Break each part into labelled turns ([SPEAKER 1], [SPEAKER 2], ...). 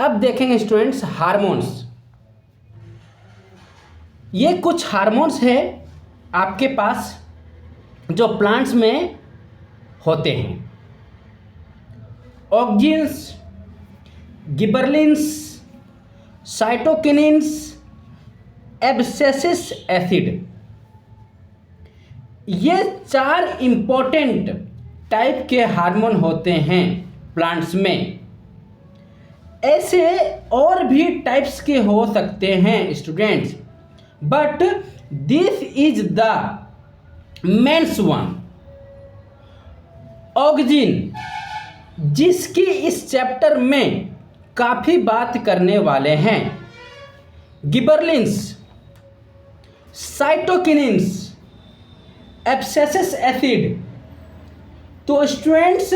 [SPEAKER 1] अब देखेंगे students hormones. ये कुछ हार्मोन्स है आपके पास जो प्लांट्स में होते हैं। ऑक्जिन्स, गिबरलिन्स, साइटोकिनिन्स, एब्सिसिक एसिड, ये 4 इम्पोर्टेंट टाइप के हार्मोन होते हैं प्लांट्स में। ऐसे और भी टाइप्स के हो सकते हैं students, but this is the mains one. Auxin, जिसकी इस चैप्टर में काफ़ी बात करने वाले हैं। Gibberellins, cytokinins, abscisic acid. तो स्टूडेंट्स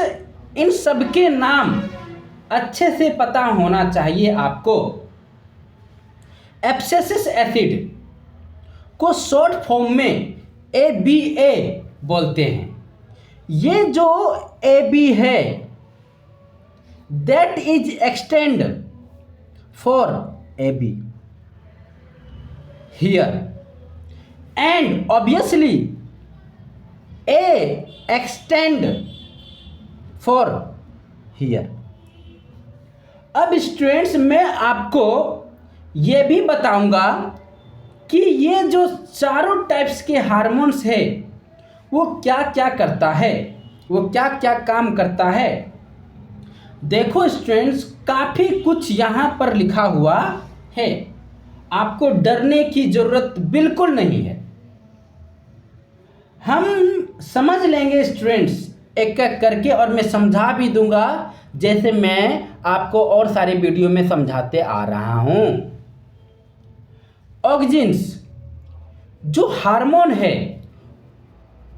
[SPEAKER 1] इन सबके नाम अच्छे से पता होना चाहिए आपको। एब्सिसिक एसिड को शॉर्ट फॉर्म में ABA बोलते हैं। ये जो AB है that is extend for AB here and obviously A extend for here. अब स्टूडेंट्स मैं आपको ये भी बताऊंगा कि ये जो चारों टाइप्स के हार्मोन्स है वो क्या क्या करता है, वो क्या क्या काम करता है। देखो स्टूडेंट्स काफ़ी कुछ यहाँ पर लिखा हुआ है, आपको डरने की ज़रूरत बिल्कुल नहीं है। हम समझ लेंगे स्टूडेंट्स एक एक करके, और मैं समझा भी दूंगा जैसे मैं आपको और सारे वीडियो में समझाते आ रहा हूँ। ऑक्जिन्स जो हार्मोन है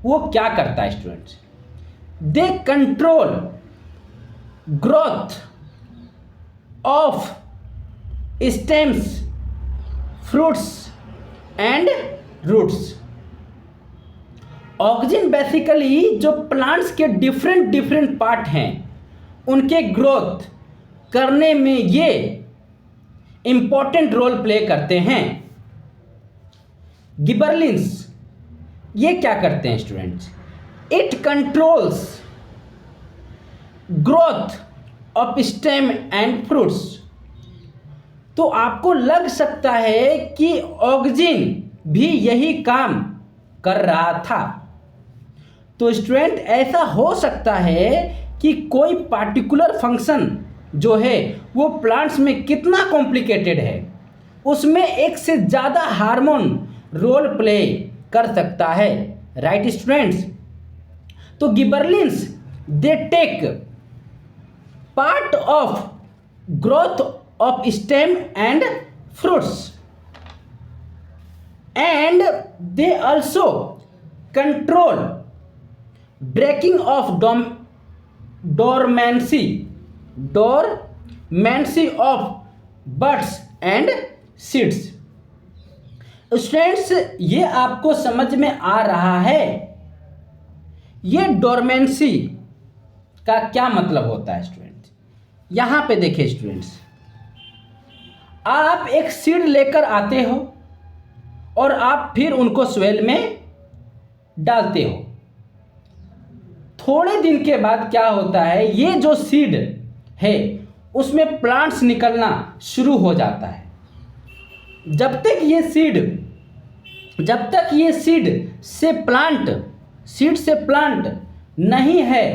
[SPEAKER 1] वो क्या करता है students? They control growth of stems, fruits and roots. Auxin basically जो प्लांट्स के डिफरेंट पार्ट हैं उनके ग्रोथ करने में ये इम्पोर्टेंट रोल प्ले करते हैं। गिबरलिन्स ये क्या करते हैं students? It controls growth of stem and fruits. तो आपको लग सकता है कि ऑक्जिन भी यही काम कर रहा था। तो स्टूडेंट ऐसा हो सकता है कि कोई पार्टिकुलर फंक्शन जो है वो प्लांट्स में कितना कॉम्प्लिकेटेड है, उसमें एक से ज़्यादा हार्मोन रोल प्ले कर सकता है। Right students? तो gibberellins they take part of growth of stem and fruits and they also control breaking of dormancy of buds and seeds। Students ये आपको समझ में आ रहा है ये डोरमेंसी का क्या मतलब होता है स्टूडेंट्स? यहाँ पे देखिए स्टूडेंट्स, आप एक सीड लेकर आते हो और आप फिर उनको सोइल में डालते हो। थोड़े दिन के बाद क्या होता है, ये जो सीड है उसमें प्लांट्स निकलना शुरू हो जाता है। जब तक ये सीड से प्लांट नहीं है,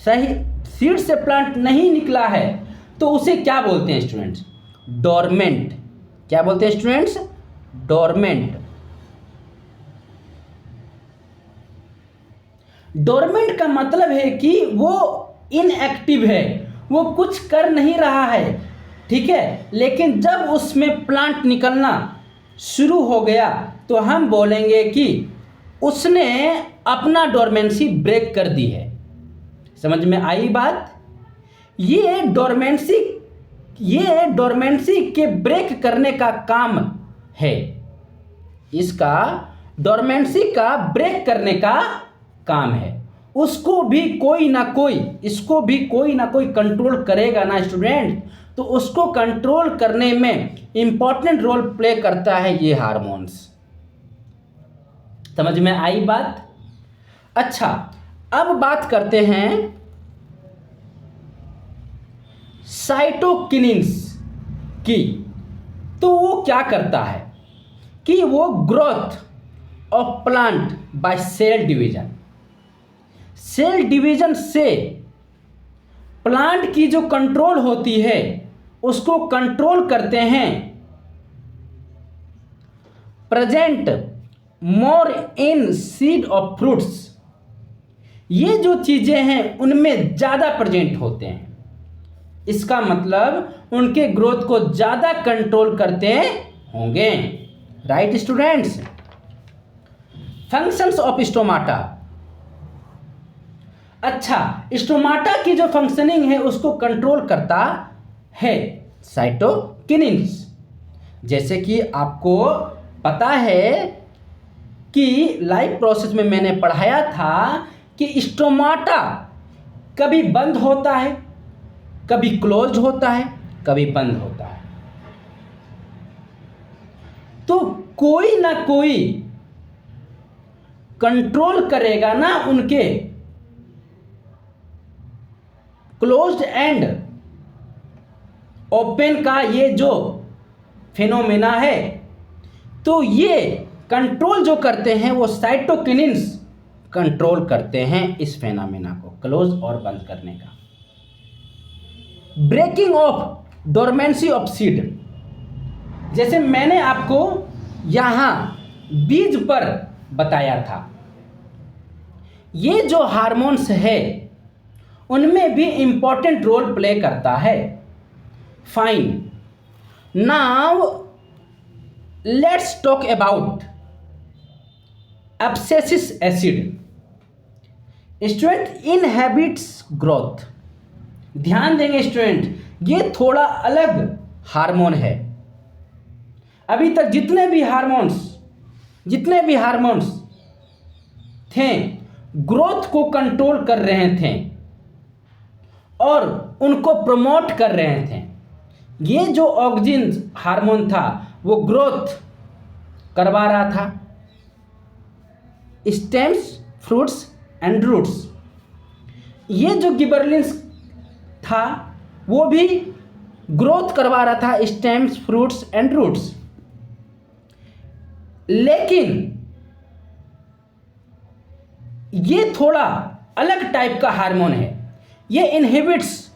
[SPEAKER 1] सही सीड से प्लांट नहीं निकला है, तो उसे क्या बोलते हैं स्टूडेंट्स? डोरमेंट। क्या बोलते हैं स्टूडेंट्स? डोरमेंट। डोरमेंट का मतलब है कि वो इनएक्टिव है, वो कुछ कर नहीं रहा है, ठीक है। लेकिन जब उसमें प्लांट निकलना शुरू हो गया तो हम बोलेंगे कि उसने अपना डोरमेंसी ब्रेक कर दी है। समझ में आई बात? ये डोरमेंसी के ब्रेक करने का काम है, इसका डोरमेंसी का ब्रेक करने का काम है। उसको भी कोई ना कोई, इसको भी कोई ना कोई कंट्रोल करेगा ना स्टूडेंट। तो उसको कंट्रोल करने में इंपॉर्टेंट रोल प्ले करता है ये हार्मोन्स। समझ में आई बात? अच्छा, अब बात करते हैं साइटोकिनिन्स की। तो वो क्या करता है कि वो growth of plant by cell division, cell division से प्लांट की जो कंट्रोल होती है उसको कंट्रोल करते हैं। Present more in seed of fruits, ये जो चीजें हैं उनमें ज्यादा प्रेजेंट होते हैं। इसका मतलब उनके ग्रोथ को ज्यादा कंट्रोल करते होंगे। Right students? Functions of stomata. अच्छा, स्टोमाटा की जो फंक्शनिंग है उसको कंट्रोल करता है साइटोकिनिन्स। जैसे कि आपको पता है कि लाइफ प्रोसेस में मैंने पढ़ाया था कि स्टोमाटा कभी बंद होता है, कभी क्लोज होता है, कभी बंद होता है। तो कोई ना कोई कंट्रोल करेगा ना उनके क्लोज्ड एंड ओपन का ये जो फिनोमेना है। तो ये कंट्रोल जो करते हैं वो साइटोकिनिन्स कंट्रोल करते हैं इस फिनोमेना को, क्लोज और बंद करने का। Breaking of dormancy of seed, जैसे मैंने आपको यहां बीज पर बताया था, ये जो हार्मोन्स है उनमें भी इंपॉर्टेंट रोल प्ले करता है। Fine, now let's talk about abscisic acid. Student inhibits growth. ध्यान देंगे स्टूडेंट, ये थोड़ा अलग हार्मोन है। अभी तक जितने भी हार्मोन्स थे ग्रोथ को कंट्रोल कर रहे थे और उनको प्रमोट कर रहे थे। ये जो ऑक्सिन हार्मोन था वो ग्रोथ करवा रहा था स्टेम्स, फ्रूट्स एंड रूट्स। ये जो गिबरेलिंस था वो भी ग्रोथ करवा रहा था स्टेम्स, फ्रूट्स एंड रूट्स। लेकिन ये थोड़ा अलग टाइप का हार्मोन है। ये इनहिबिट्स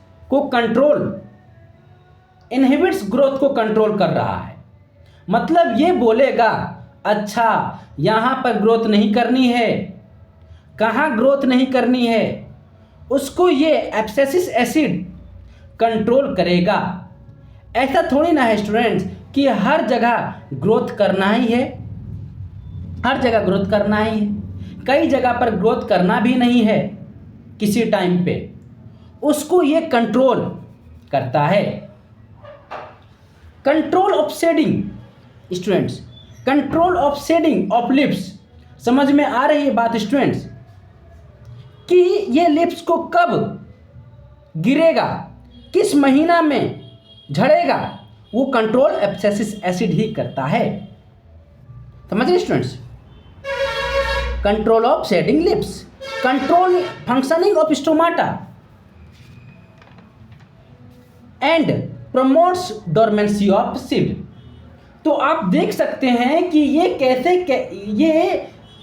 [SPEAKER 1] ग्रोथ को कंट्रोल कर रहा है। मतलब ये बोलेगा अच्छा यहां पर ग्रोथ नहीं करनी है, कहां ग्रोथ नहीं करनी है, उसको ये एब्सिसिक एसिड कंट्रोल करेगा। ऐसा थोड़ी ना है स्टूडेंट्स कि हर जगह ग्रोथ करना ही है, हर जगह ग्रोथ करना ही है। कई जगह पर ग्रोथ करना भी नहीं है किसी टाइम पे, उसको ये कंट्रोल करता है। Control of shedding students, control of shedding of leaves. समझ में आ रही है बात स्टूडेंट्स कि ये लिप्स को कब गिरेगा, किस महीना में झड़ेगा, वो कंट्रोल एब्सिसिक एसिड ही करता है। समझ रहे students? Control of shedding leaves, control functioning of stomata and promotes dormancy of seed. तो आप देख सकते हैं कि ये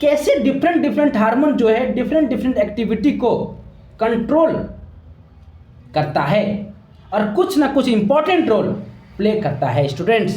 [SPEAKER 1] कैसे डिफरेंट हार्मोन जो है डिफरेंट एक्टिविटी को कंट्रोल करता है और कुछ ना कुछ इंपॉर्टेंट रोल प्ले करता है स्टूडेंट्स।